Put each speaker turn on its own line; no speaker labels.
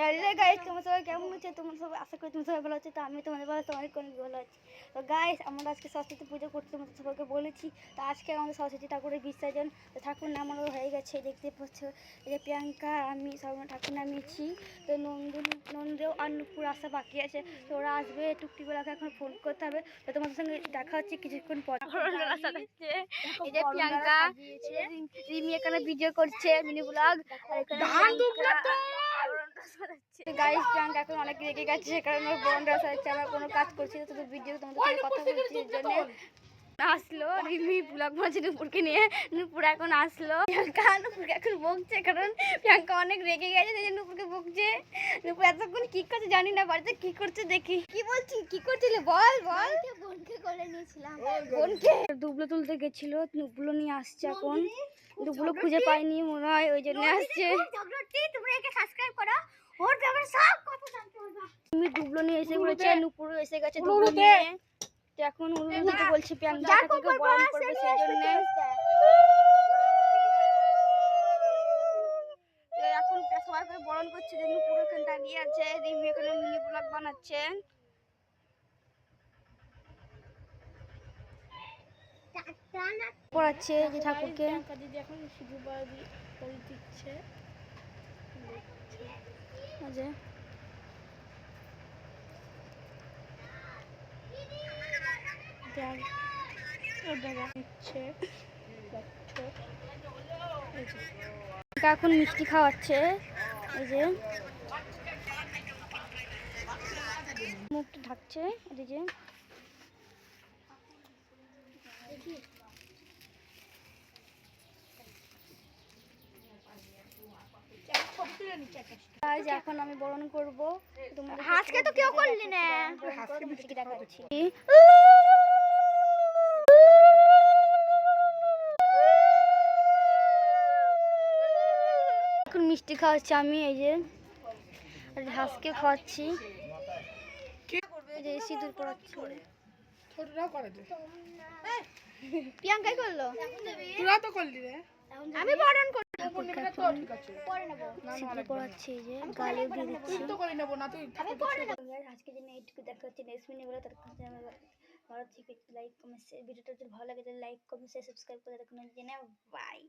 Hello guys, তোমরা সবাই কেমন আছো? তোমরা সবাই আশা করি তোমরা সবাই ভালো আছো। তো আমি তোমাদের ভালো অনেক ভালো আছি। তো গাইস, আমরা আজকে সরস্বতী পুজো করতে তোমাদের সবাইকে বলেছি। তো আজকে আমাদের সরস্বতী ঠাকুরের বিসর্জন। তো ঠাকুর নামানো হয়ে গেছে, দেখতে পাচ্ছ। এই যে প্রিয়াঙ্কা আমি সব ঠাকুর নামিয়েছি। তো নন্দেও আর নুপুর আসা বাকি আছে। তো ওরা আসবে, টুকটিগুলোকে এখন ফোন করতে হবে। তো তোমাদের সঙ্গে দেখা হচ্ছে কিছুক্ষণ পর। এই যে প্রিয়াঙ্কা, রিমি এখানে ভিডিও করছে, মিনি ব্লগ। আর এখানে গাইস, প্রিয়াঙ্কা এখন অনেক রেগে গেছে, কারণ ওর বোনরা আসছে। আমরা কোনো কাজ করছি না, শুধু ভিডিও তোমাদের সঙ্গে কথা বলছি। এর জন্য আসলো রিমি ব্লগ মাঝে নুপুরকে নিয়ে। নুপুর এখন আসলো, প্রিয়াঙ্কা নুপুরকে এখন বকছে, কারণ প্রিয়াঙ্কা অনেক রেগে গেছে, সেই জন্য নুপুরকে বকছে। নুপুর এতক্ষণ কি করছে জানি না, বাড়িতে কি করছে দেখি। কি বলছি, কি করছিলে বল বল। বোনকে কোলে নিয়েছিলাম, বোনকে দুবলো তুলতে গেছিল, দুবলো নিয়ে আসছে এখন। দুবলো খুঁজে পাইনি মনে হয়, ওই জন্য আসছে। তোমরা একে সাবস্ক্রাইব করো, ওর ব্যাপারে সব কথা জানতে পারবা। তুমি দুবলো নিয়ে এসে বলেছে, নুপুর এসে গেছে দুবলো নিয়ে। তো এখন উলু দিতে বলছে প্রিয়াঙ্কা, ঠাকুরকে বরণ করবে সেই জন্য। এখন সবাইকে বরণ করছে, যে নুপুর এখানে দাঁড়িয়ে আছে, রিমি এখানে মিনি ব্লগ বানাচ্ছে। পড়াচ্ছে যে ঠাকুরকে। দিদি এখন সিঁদুর পরে দিচ্ছে। এখন মিষ্টি খাওয়াচ্ছে, এই যে মুখটা ঢাকছে, এই যে এখন আমি বরণ করবো। আজকে তো কেউ করলি না, দেখাচ্ছি। এখন মিষ্টি খাওয়াচ্ছি আমি, এই যে হাঁসকে খাওয়াচ্ছি, সিঁদুর পরাচ্ছি। প্রিয়াঙ্কাই করলো, তোরা তো করলি রে। আমি বরণ করব, সিঁদুর পরাচ্ছি, এই যে গালে দিয়ে দিচ্ছি। আজকে জন্য এইটুকু, দেখা হচ্ছে নেক্সট ভিডিও। বলে তার কাছে ভালো থেকে লাইক কমেন্ট, ভিডিওটা যদি ভালো লাগে তাহলে লাইক কমেন্ট সাবস্ক্রাইব করে রাখুন। বাই।